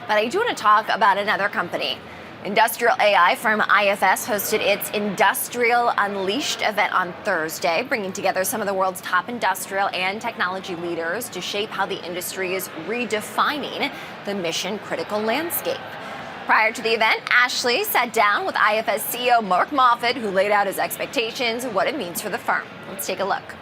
But I do want to talk about another company. Industrial AI firm IFS hosted its Industrial Unleashed event on Thursday, bringing together some of the world's top industrial and technology leaders to shape how the industry is redefining the mission-critical landscape. Prior to the event, Ashley sat down with IFS CEO Mark Moffett, who laid out his expectations and what it means for the firm. Let's take a look.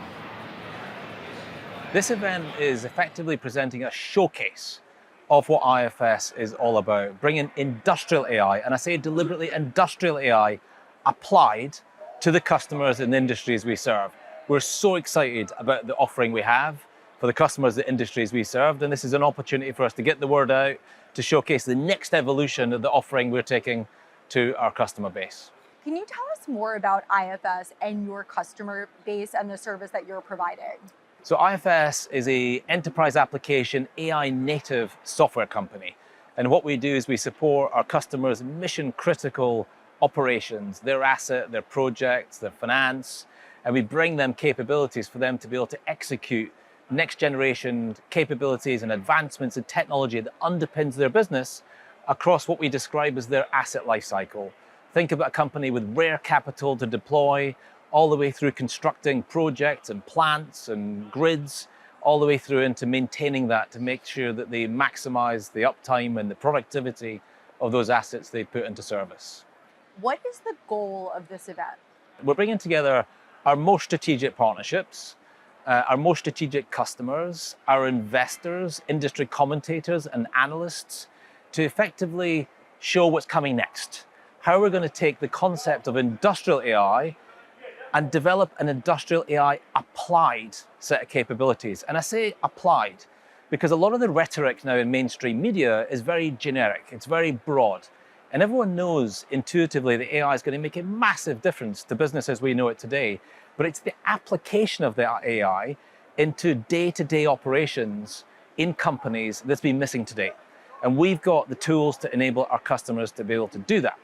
This event is effectively presenting a showcase of what IFS is all about, bringing industrial AI, and I say deliberately industrial AI, applied to the customers and industries we serve. We're so excited about the offering we have for the customers and industries we serve, and this is an opportunity for us to get the word out, to showcase the next evolution of the offering we're taking to our customer base. Can you tell us more about IFS and your customer base and the service that you're providing? So IFS is an enterprise application AI native software company. And what we do is we support our customers' mission critical operations, their asset, their projects, their finance, and we bring them capabilities for them to be able to execute next generation capabilities and advancements in technology that underpins their business across what we describe as their asset lifecycle. Think about a company with rare capital to deploy, all the way through constructing projects and plants and grids, all the way through into maintaining that to make sure that they maximize the uptime and the productivity of those assets they put into service. What is the goal of this event? We're bringing together our most strategic partnerships, our most strategic customers, our investors, industry commentators and analysts to effectively show what's coming next. How we're going to take the concept of industrial AI and develop an industrial AI applied set of capabilities. And I say applied because a lot of the rhetoric now in mainstream media is very generic, it's very broad. And everyone knows intuitively that AI is going to make a massive difference to business as we know it today. But it's the application of the AI into day-to-day operations in companies that's been missing today. And we've got the tools to enable our customers to be able to do that.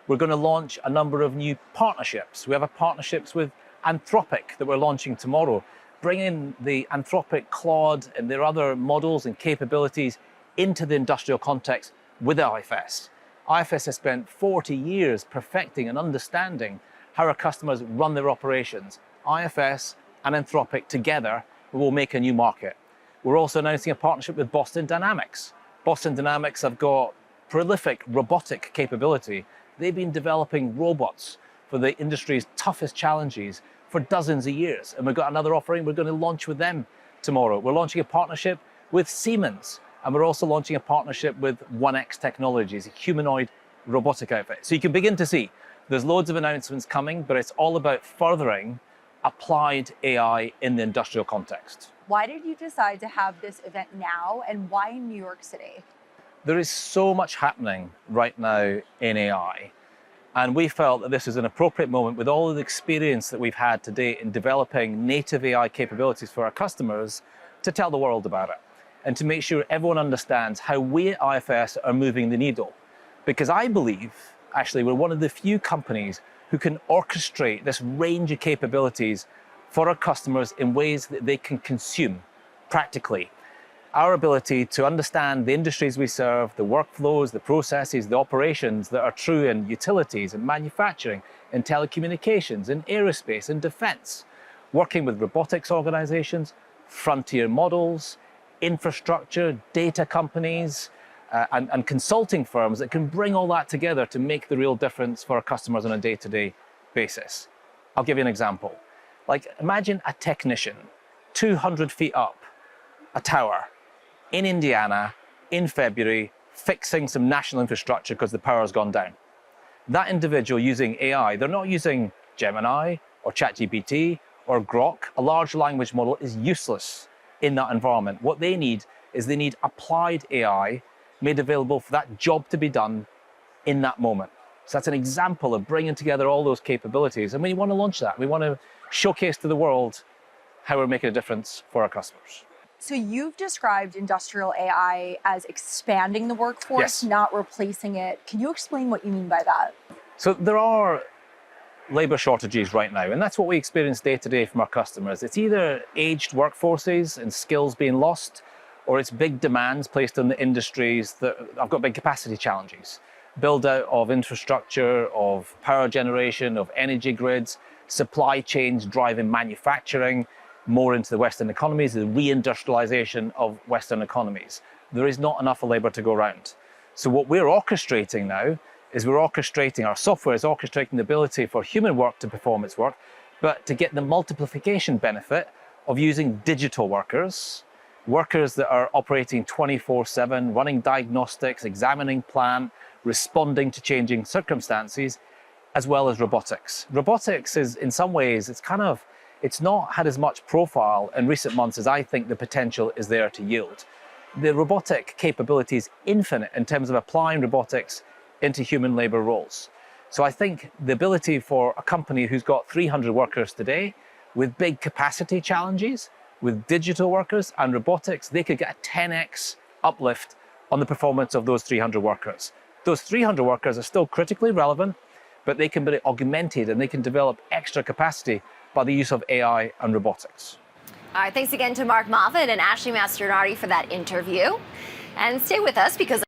We're going to launch a number of new partnerships. We have partnerships with Anthropic that we're launching tomorrow, bringing the Anthropic Claude and their other models and capabilities into the industrial context with IFS. IFS has spent 40 years perfecting and understanding how our customers run their operations. IFS and Anthropic together will make a new market. We're also announcing a partnership with Boston Dynamics. Boston Dynamics have got prolific robotic capability. They've been developing robots for the industry's toughest challenges for dozens of years. And we've got another offering we're going to launch with them tomorrow. We're launching a partnership with Siemens, and we're also launching a partnership with 1X Technologies, a humanoid robotic outfit. So you can begin to see there's loads of announcements coming, but it's all about furthering applied AI in the industrial context. Why did you decide to have this event now, and why in New York City? There is so much happening right now in AI, and we felt that this is an appropriate moment with all of the experience that we've had to date in developing native AI capabilities for our customers to tell the world about it and to make sure everyone understands how we at IFS are moving the needle. Because I believe, actually, we're one of the few companies who can orchestrate this range of capabilities for our customers in ways that they can consume practically. Our ability to understand the industries we serve, the workflows, the processes, the operations that are true in utilities and manufacturing, in telecommunications, in aerospace, in defense, working with robotics organizations, frontier models, infrastructure, data companies, and consulting firms that can bring all that together to make the real difference for our customers on a day-to-day basis. I'll give you an example. Like, imagine a technician 200 feet up a tower in Indiana in February, fixing some national infrastructure because the power has gone down. That individual using AI, they're not using Gemini or ChatGPT or Grok. A large language model is useless in that environment. What they need is they need applied AI made available for that job to be done in that moment. So that's an example of bringing together all those capabilities. And we want to launch that. We want to showcase to the world how we're making a difference for our customers. So you've described industrial AI as expanding the workforce, Yes. not replacing it. Can you explain what you mean by that? So there are labor shortages right now, and that's what we experience day to day from our customers. It's either aged workforces and skills being lost, or it's big demands placed on the industries that have got big capacity challenges. Build out of infrastructure, of power generation, of energy grids, supply chains driving manufacturing more into the Western economies, the reindustrialization of Western economies. There is not enough labor to go around. So what we're orchestrating now is our software is orchestrating the ability for human work to perform its work, but to get the multiplication benefit of using digital workers that are operating 24/7, running diagnostics, examining plant, responding to changing circumstances, as well as robotics. Robotics is, in some ways, it's not had as much profile in recent months as I think the potential is there to yield. The robotic capability is infinite in terms of applying robotics into human labor roles. So I think the ability for a company who's got 300 workers today with big capacity challenges, with digital workers and robotics, they could get a 10x uplift on the performance of those 300 workers. Those 300 workers are still critically relevant, but they can be augmented and they can develop extra capacity by the use of AI and robotics. All right, thanks again to Mark Moffat and Ashley Masternardi for that interview. And stay with us because